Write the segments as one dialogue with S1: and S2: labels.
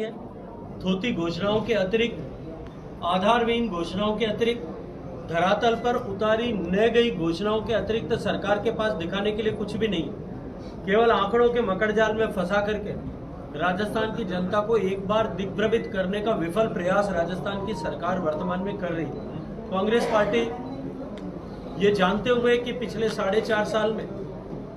S1: थोथी घोषणाओं के अतिरिक्त, आधारहीन घोषणाओं के अतिरिक्त, धरातल पर उतारी न गई घोषणाओं के अतिरिक्त सरकार के पास दिखाने के लिए कुछ भी नहीं। केवल आंकड़ों के मकड़जाल में फंसा करके राजस्थान की जनता को एक बार दिग्भ्रमित करने का विफल प्रयास राजस्थान की सरकार वर्तमान में कर रही है। कांग्रेस पार्टी ये जानते हुए कि पिछले 4.5 साल में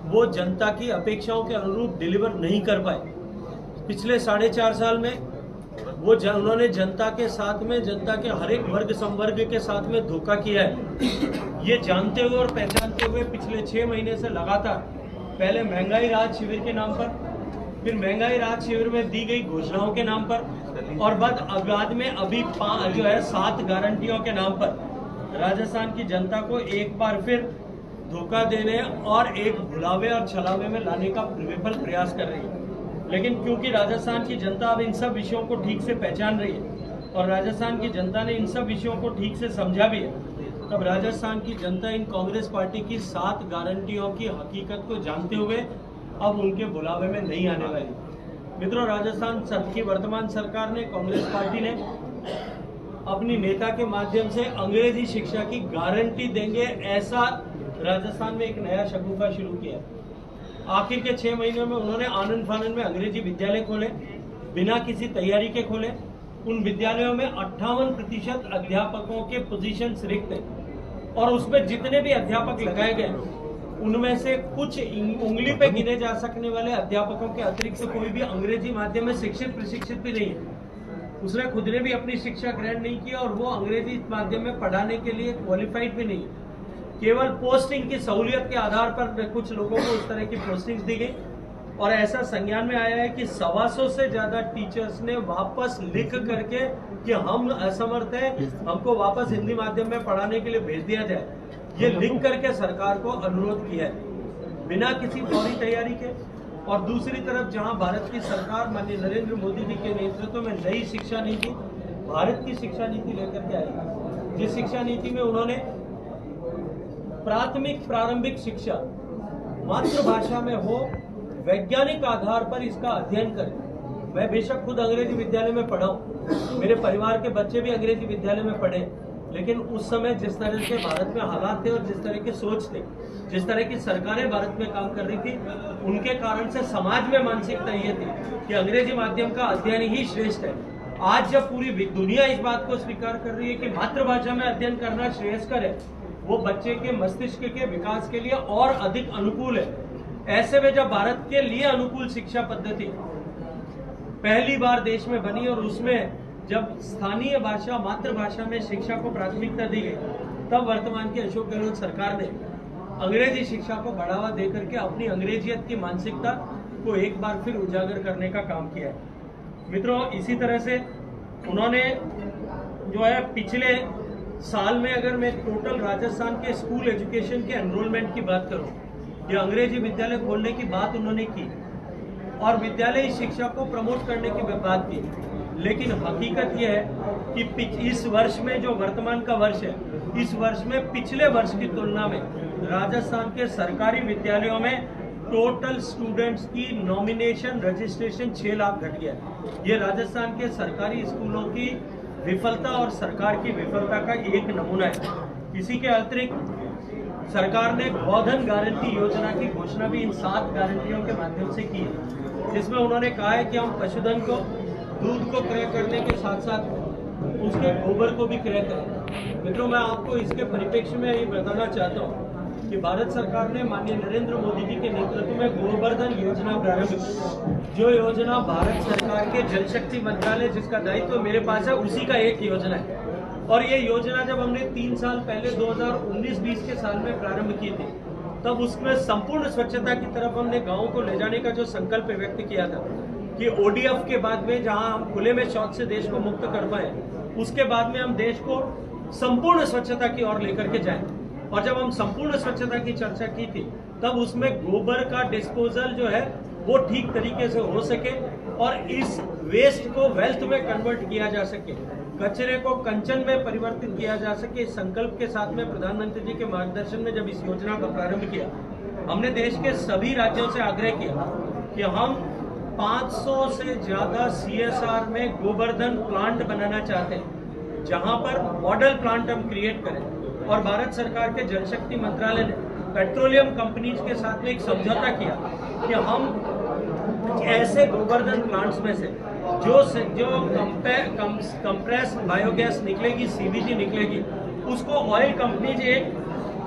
S1: वो जनता की अपेक्षाओं के अनुरूप डिलीवर नहीं कर पाए, पिछले 4.5 साल में वो उन्होंने जनता के साथ में, जनता के हर एक वर्ग संवर्ग के साथ में धोखा किया है। ये जानते हुए और पहचानते हुए पिछले 6 महीने से लगातार पहले महंगाई राहत शिविर के नाम पर, फिर महंगाई राहत शिविर में दी गई घोषणाओं के नाम पर, और बाद में अभी 7 गारंटियों के नाम पर राजस्थान की जनता को एक बार फिर धोखा देने और एक भुलावे और छलावे में लाने का विफल प्रयास कर रही है। लेकिन क्योंकि राजस्थान की जनता अब इन सब विषयों को ठीक से पहचान रही है और राजस्थान की जनता ने इन सब विषयों को ठीक से समझा भी है, तब राजस्थान की जनता इन कांग्रेस पार्टी की 7 गारंटियों की हकीकत को जानते हुए अब उनके बुलावे में नहीं आने वाली। मित्रों, राजस्थान की वर्तमान सरकार ने, कांग्रेस पार्टी ने अपनी नेता के माध्यम से अंग्रेजी शिक्षा की गारंटी देंगे ऐसा राजस्थान में एक नया शगुफा शुरू किया। आखिर के 6 महीनों में उन्होंने आनंद फानंद में अंग्रेजी विद्यालय खोले, बिना किसी तैयारी के खोले। उन विद्यालयों में 58% अध्यापकों के पोजीशंस रिक्त हैं और उसमें जितने भी अध्यापक लगाए गए उनमें से कुछ उंगली पे गिने जा सकने वाले अध्यापकों के अतिरिक्त से कोई भी अंग्रेजी माध्यम में शिक्षित प्रशिक्षित भी नहीं है। उसने खुद ने भी अपनी शिक्षा ग्रहण नहीं किया और वो अंग्रेजी माध्यम में पढ़ाने के लिए क्वालिफाइड भी नहीं है। केवल पोस्टिंग की सहूलियत के आधार पर कुछ लोगों को उस तरह की पोस्टिंग्स दी गई और ऐसा संज्ञान में आया है कि 125 से ज्यादा टीचर्स ने वापस लिख करके कि हम असमर्थ हैं, हमको वापस हिंदी माध्यम में पढ़ाने के लिए भेज दिया जाए, ये लिख करके सरकार को अनुरोध किया है बिना किसी फौरी तैयारी के। और दूसरी तरफ जहां भारत की सरकार माननीय नरेंद्र मोदी जी के नेतृत्व में नई शिक्षा नीति, भारत की शिक्षा नीति लेकर के आई, जिस शिक्षा नीति में उन्होंने प्रारंभिक शिक्षा मातृभाषा में हो, वैज्ञानिक आधार पर इसका अध्ययन करें। मैं बेशक खुद अंग्रेजी विद्यालय में पढ़ा हूं, मेरे परिवार के बच्चे भी अंग्रेजी विद्यालय में पढ़े, लेकिन उस समय जिस तरह से भारत में हालात थे और जिस तरह की सोच थे, जिस तरह की सरकारें भारत में काम कर रही थी, उनके कारण से समाज में मानसिकता ये थी कि अंग्रेजी माध्यम का अध्ययन ही श्रेष्ठ है। आज जब पूरी दुनिया इस बात को स्वीकार कर रही है कि मातृभाषा में अध्ययन करना श्रेयस्कर है, वो बच्चे के मस्तिष्क के विकास के लिए और अधिक अनुकूल है, ऐसे में जब भारत के लिए अनुकूल शिक्षा पद्धति पहली बार देश में बनी और उसमें जब स्थानीय भाषा मातृभाषा में शिक्षा को प्राथमिकता दी गई, तब वर्तमान की अशोक गहलोत सरकार ने अंग्रेजी शिक्षा को बढ़ावा देकर के अपनी अंग्रेजियत की मानसिकता को एक बार फिर उजागर करने का काम किया है। मित्रों, इसी तरह से उन्होंने जो है पिछले साल में, अगर मैं टोटल राजस्थान के स्कूल एजुकेशन के एनरोलमेंट की बात करूं, ये अंग्रेजी विद्यालय खोलने की बात उन्होंने की और विद्यालय शिक्षा को प्रमोट करने की बात की, लेकिन हकीकत यह है कि इस वर्ष में जो वर्तमान का वर्ष है, इस वर्ष में पिछले वर्ष की तुलना में राजस्थान के सरकारी विद्यालयों में टोटल स्टूडेंट्स की नॉमिनेशन रजिस्ट्रेशन 6 लाख घट गया है। ये राजस्थान के सरकारी स्कूलों की विफलता और सरकार की विफलता का एक नमूना है। इसी के अतिरिक्त सरकार ने गोधन गारंटी योजना की घोषणा भी इन 7 गारंटियों के माध्यम से की है, जिसमें उन्होंने कहा है कि हम पशुधन को, दूध को क्रय करने के साथ साथ उसके गोबर को भी क्रय करें। मित्रों, मैं आपको इसके परिप्रेक्ष्य में ये बताना चाहता हूँ कि भारत सरकार ने माननीय नरेंद्र मोदी जी के नेतृत्व में गोवर्धन योजना प्रारंभ की, जो योजना भारत सरकार के जल शक्ति मंत्रालय, जिसका दायित्व मेरे पास है, उसी का एक योजना है। और ये योजना जब हमने 3 साल पहले 2019-20 के साल में प्रारंभ की थी, तब उसमें संपूर्ण स्वच्छता की तरफ हमने गाँव को ले जाने का जो संकल्प व्यक्त किया था कि ODF के बाद में, जहां हम खुले में शौच से देश को मुक्त कर पाए, उसके बाद में हम देश को संपूर्ण स्वच्छता की ओर लेकर के जाएं। और जब हम संपूर्ण स्वच्छता की चर्चा की थी, तब उसमें गोबर का डिस्पोजल जो है वो ठीक तरीके से हो सके और इस वेस्ट को वेल्थ में कन्वर्ट किया जा सके, कचरे को कंचन में परिवर्तित किया जा सके। इस संकल्प के साथ में प्रधानमंत्री जी के मार्गदर्शन में जब इस योजना का प्रारंभ किया, हमने देश के सभी राज्यों से आग्रह किया कि हम 500 से ज्यादा CSR में गोवर्धन प्लांट बनाना चाहते हैं, जहां पर मॉडल प्लांट हम क्रिएट करें। और भारत सरकार के जल शक्ति मंत्रालय ने पेट्रोलियम कंपनीज के साथ में एक समझौता किया कि हम ऐसे गोवर्धन प्लांट्स में से जो कंप्रेस बायोगैस निकलेगी, CBG निकलेगी, उसको ऑयल कंपनीज एक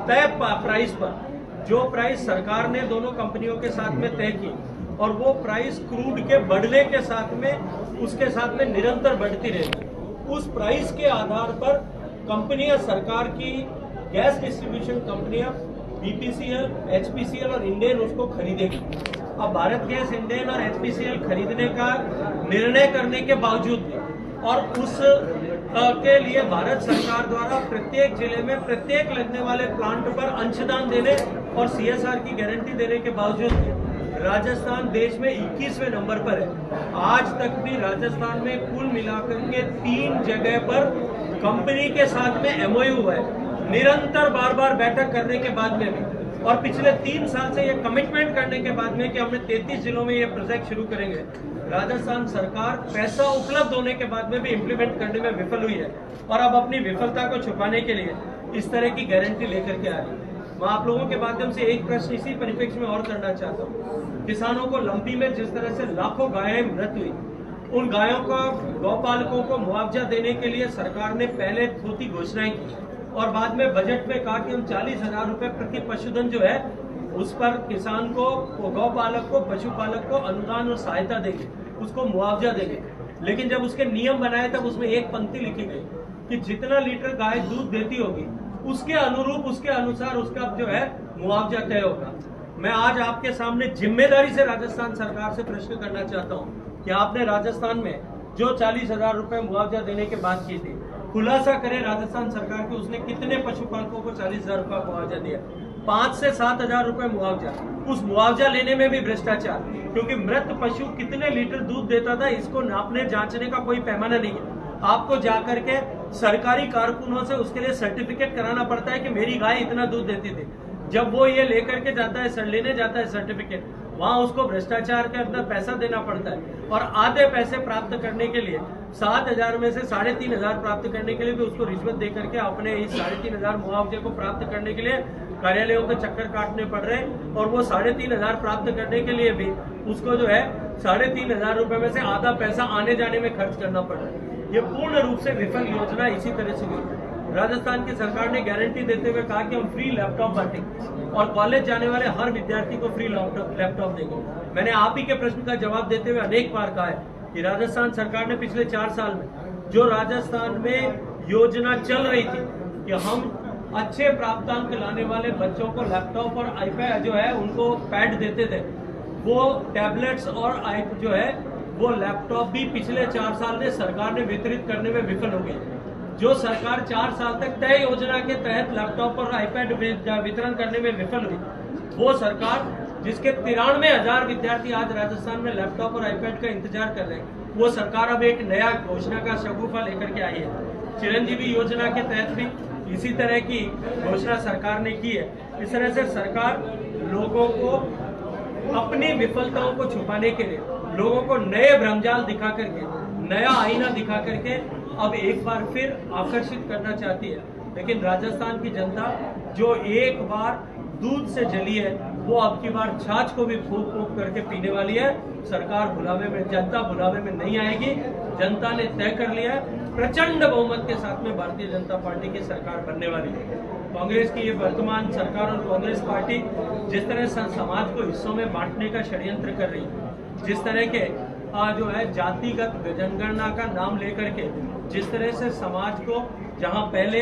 S1: तय प्राइस पर, जो प्राइस सरकार ने दोनों कंपनियों के साथ में तय की, और वो प्राइस क्रूड के बढ़ने के साथ में उसके साथ में निरंतर बढ़ती रहेगी, उस प्राइस के आधार पर कंपनियां, सरकार की गैस डिस्ट्रीब्यूशन कंपनियां BPCL, HPCL और इंडेन उसको खरीदेगी। अब भारत गैस, इंडेन और HPCL खरीदने का निर्णय करने के बावजूद भी, और उस के लिए भारत सरकार द्वारा प्रत्येक जिले में प्रत्येक लगने वाले प्लांट पर अंशदान देने और CSR की गारंटी देने के बावजूद भी राजस्थान देश में 21वें नंबर पर है। आज तक भी राजस्थान में कुल मिलाकर के 3 जगह पर कंपनी के साथ में MOU हुआ है, निरंतर बार बार बैठक करने के बाद में भी, और पिछले 3 साल से ये कमिटमेंट करने के बाद में कि हमने 33 जिलों में ये प्रोजेक्ट शुरू करेंगे। राजस्थान सरकार पैसा उपलब्ध होने के बाद में भी इम्प्लीमेंट करने में विफल हुई है, और अब अपनी विफलता को छुपाने के लिए इस तरह की गारंटी लेकर के आ रही है। मैं आप लोगों के माध्यम से एक प्रश्न इसी परिप्रेक्ष्य में और करना चाहता हूँ। किसानों को लंबी में जिस तरह से लाखों गायें मृत हुई, उन गायों का, गौपालकों को मुआवजा देने के लिए सरकार ने पहले थोड़ी घोषणाएं की, और बाद में बजट में कहा कि हम 40,000 रुपए प्रति पशुधन जो है उस पर किसान को, गौपालक को, पशुपालक को अनुदान और सहायता देंगे, उसको मुआवजा देंगे। लेकिन जब उसके नियम बनाए तब उसमें एक पंक्ति लिखी गई कि जितना लीटर गाय दूध देती होगी उसके अनुरूप, उसके अनुसार उसका जो है मुआवजा तय होगा। मैं आज आपके सामने जिम्मेदारी से राजस्थान सरकार से प्रश्न करना चाहता हूँ कि आपने राजस्थान में जो 40,000 रुपए मुआवजा देने की बात की थी, खुलासा करें राजस्थान सरकार की उसने कितने पशुपालकों को 40,000 रुपए मुआवजा दिया? 5 से 7,000 रुपए मुआवजा। उस मुआवजा लेने में भी भ्रष्टाचार, क्योंकि मृत पशु कितने लीटर दूध देता था इसको नापने जांचने का कोई पैमाना नहीं है। आपको जाकर के सरकारी कारकुनों से उसके लिए सर्टिफिकेट कराना पड़ता है कि मेरी गाय इतना दूध देती थी। जब वो ये लेकर के जाता है, लेने जाता है सर्टिफिकेट, वहां उसको भ्रष्टाचार के अंदर पैसा देना पड़ता है, और आधे पैसे प्राप्त करने के लिए 7,000 में से 3,500 प्राप्त करने के लिए भी उसको रिश्वत देकर के अपने इस 3,500 मुआवजे को प्राप्त करने के लिए कार्यालयों के चक्कर काटने पड़ रहे हैं। और वो 3,500 प्राप्त करने के लिए भी उसको जो है 3,500 रुपए में से आधा पैसा आने जाने में खर्च करना पड़ रहा है। ये पूर्ण रूप से विफल योजना इसी तरह से हुई। राजस्थान की सरकार ने गारंटी देते हुए कहा कि हम फ्री लैपटॉप बांटेंगे और कॉलेज जाने वाले हर विद्यार्थी को फ्री लैपटॉप देंगे। मैंने आप ही के प्रश्न का जवाब देते हुए अनेक बार कहा है कि राजस्थान सरकार ने पिछले 4 साल में जो राजस्थान में योजना चल रही थी कि हम अच्छे प्राप्तांक लाने वाले बच्चों को लैपटॉप और आईपैड जो है उनको पैड देते थे, वो टैबलेट्स और जो है वो लैपटॉप भी पिछले 4 साल में सरकार ने वितरित करने में विफल हो गई। जो सरकार 4 साल तक तय योजना के तहत लैपटॉप और आईपैड वितरण करने में विफल हुई, वो सरकार जिसके 93,000 विद्यार्थी आज राजस्थान में लैपटॉप और आईपैड का इंतजार कर रहे हैं, वो सरकार अब एक नया घोषणा का शगुफा लेकर के आई है। चिरंजीवी योजना के तहत भी इसी तरह की घोषणा सरकार ने की है। इस तरह से सरकार लोगों को अपनी विफलताओं को छुपाने के लिए, लोगों को नए भ्रमजाल दिखा करके, नया आईना दिखा करके अब एक बार फिर आकर्षित करना चाहती है। लेकिन राजस्थान की जनता जो एक बार दूध से जली है, वो अब की बार छाछ को भी फूंक फूंक करके पीने वाली है। सरकार बुलावे में, जनता बुलावे में नहीं आएगी। जनता ने तय कर लिया है, प्रचंड बहुमत के साथ में भारतीय जनता पार्टी की सरकार बनने वाली है। कांग्रेस की ये वर्तमान सरकार और कांग्रेस पार्टी जिस तरह से समाज को हिस्सों में बांटने का षड्यंत्र कर रही है, जिस तरह के जो है जातिगत जनगणना का नाम लेकर के जिस तरह से समाज को जहां पहले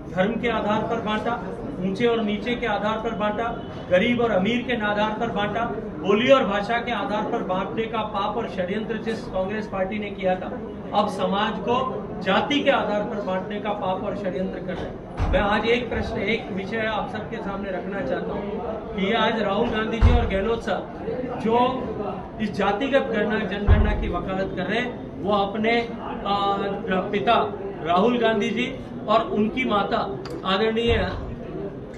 S1: धर्म के आधार पर बांटा, ऊंचे और नीचे के आधार पर बांटा, गरीब और अमीर के आधार पर बांटा, बोली और भाषा के आधार पर बांटने का पाप और षड्यंत्र जिस कांग्रेस पार्टी ने किया था, अब समाज को जाति के आधार पर बांटने का पाप और षड्यंत्र कर रहे हैं। मैं आज एक प्रश्न, एक विषय आप सबके सामने रखना चाहता हूँ कि आज राहुल गांधी जी और गहलोत साहब जो इस जातिगत जनगणना की वकालत कर रहे हैं, वो अपने पिता राहुल गांधी जी और उनकी माता आदरणीय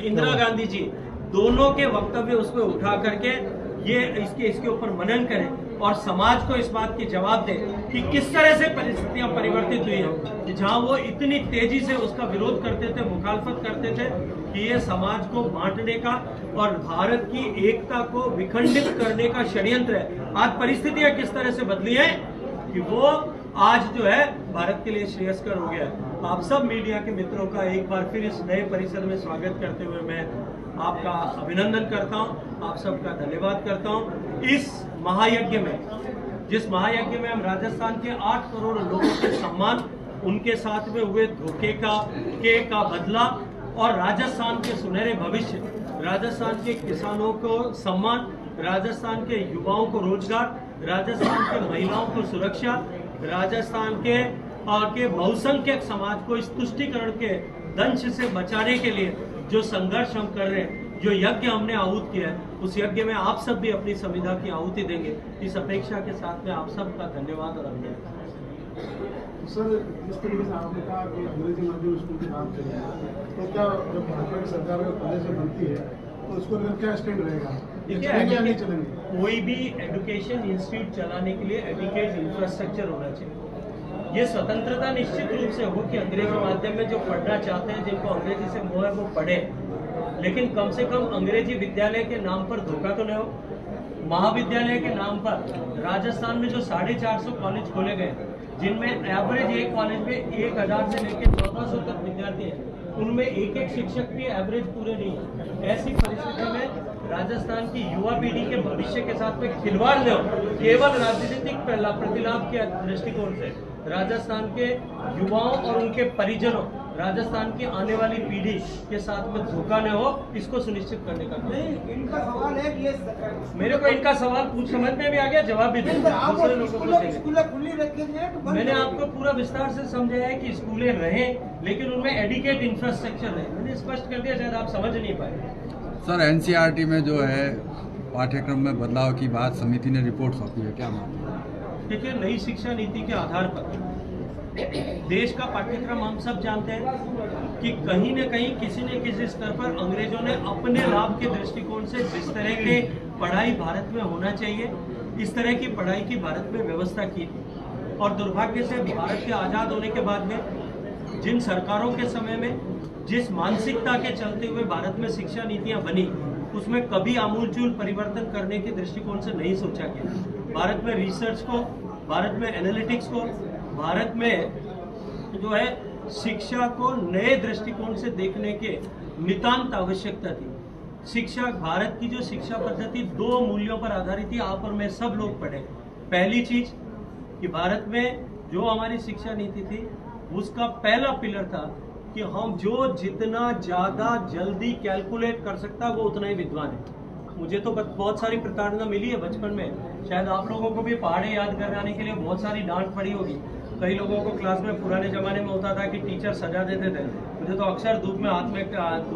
S1: इंदिरा गांधी जी दोनों के वक्तव्य उसको उठा करके ये इसके ऊपर मनन करें और समाज को इस बात की जवाब दे कि किस तरह से परिस्थितियां परिवर्तित हुई हैं कि जहां वो इतनी तेजी से उसका विरोध करते थे, मुखालफत करते थे कि ये समाज को बांटने का और भारत की एकता को विखंडित करने का षड्यंत्र है। आज परिस्थितियां किस तरह से बदली हैं कि वो आज जो है भारत के लिए श्रेयस्कर हो गया है। आप सब मीडिया के मित्रों का एक बार फिर इस नए परिसर में स्वागत करते हुए मैं आपका अभिनंदन करता हूं, आप सबका धन्यवाद करता हूं। इस महायज्ञ में, जिस महायज्ञ में हम राजस्थान के 8 करोड़ लोगों के सम्मान, उनके साथ में हुए धोखे का बदला और राजस्थान के सुनहरे भविष्य, राजस्थान के किसानों को सम्मान, राजस्थान के युवाओं को रोजगार, राजस्थान के महिलाओं को सुरक्षा, राजस्थान के बहुसंख्यक समाज को इस तुष्टीकरण के दंश से बचाने के लिए जो संघर्ष हम कर रहे हैं, जो यज्ञ हमने आहूत किया है, उस यज्ञ में आप सब भी अपनी संविधा की आहुति देंगे। इस अपेक्षा के साथ में आप सबका धन्यवाद और अभिनंदन।
S2: सर, जिस तरीके से आपने कहा कि अंग्रेजी माध्यम स्कूल की बात करें, तो क्या जब भाजपा की सरकार में पहले से बनती है तो उसको लेकर क्या स्टैंड रहेगा? नहीं चलेंगे?
S1: कोई भी एजुकेशन इंस्टीट्यूट चलाने के लिए एजुकेट इंफ्रास्ट्रक्चर होना चाहिए। ये स्वतंत्रता निश्चित रूप से हो कि अंग्रेजी माध्यम में जो पढ़ना चाहते हैं, जिनको अंग्रेजी से मोह है, वो पढ़े, लेकिन कम से कम अंग्रेजी विद्यालय के नाम पर धोखा तो नहीं हो। महाविद्यालय के नाम पर राजस्थान में जो 450 कॉलेज खोले गए, जिनमें एवरेज एक कॉलेज में 1000 से लेकर 1400 तक विद्यार्थी हैं, उनमें एक शिक्षक भी एवरेज पूरे नहीं है। ऐसी परिस्थिति में राजस्थान की युवा पीढ़ी के भविष्य के साथ में खिलवाड़ न हो, केवल राजनीतिक प्रतिलाभ के दृष्टिकोण से राजस्थान के युवाओं और उनके परिजनों, राजस्थान की आने वाली पीढ़ी के साथ में धोखा न हो, इसको सुनिश्चित करने का
S3: नहीं, इनका सवाल है कि ये
S1: मेरे को इनका सवाल पूछ समझ में भी आ गया, जवाब भी दूसरे लोगों को देंगे।
S3: खुली रखेंगे तो
S1: मैंने आपको पूरा विस्तार से समझाया है कि स्कूलें रहें, लेकिन उनमें एडिकेट इंफ्रास्ट्रक्चर है। मैंने स्पष्ट कर दिया, शायद आप समझ नहीं पाए।
S4: सर, एनसीईआरटी में जो है पाठ्यक्रम में बदलाव की बात समिति ने रिपोर्ट सौंपी है, क्या मानते हैं?
S1: देखिए, नई शिक्षा नीति के आधार पर देश का पाठ्यक्रम हम सब जानते हैं कि कहीं न कहीं किसी न किसी स्तर पर अंग्रेजों ने अपने लाभ के दृष्टिकोण से जिस तरह के पढ़ाई भारत में होना चाहिए, इस तरह की पढ़ाई की भारत में व्यवस्था की थी। और दुर्भाग्य से भारत के आज़ाद होने के बाद में जिन सरकारों के समय में जिस मानसिकता के चलते हुए भारत में शिक्षा नीतियां बनी, उसमें कभी आमूलचूल परिवर्तन करने के दृष्टिकोण से नहीं सोचा गया। भारत में रिसर्च को, भारत में एनालिटिक्स को, भारत में जो है शिक्षा को नए दृष्टिकोण से देखने के नितांत आवश्यकता थी। शिक्षा, भारत की जो शिक्षा पद्धति 2 मूल्यों पर आधारित थी, आप और मैं सब लोग पढ़े। पहली चीज कि भारत में जो हमारी शिक्षा नीति थी, उसका पहला पिलर था कि हम जो जितना ज्यादा जल्दी कैलकुलेट कर सकता वो उतना ही विद्वान है। मुझे तो बहुत सारी प्रताड़ना मिली है बचपन में, शायद आप लोगों को भी पहाड़े याद कराने के लिए बहुत सारी डांट पड़ी होगी। कई लोगों को क्लास में पुराने जमाने में होता था कि टीचर सजा देते थे, मुझे तो अक्सर धूप में हाथ में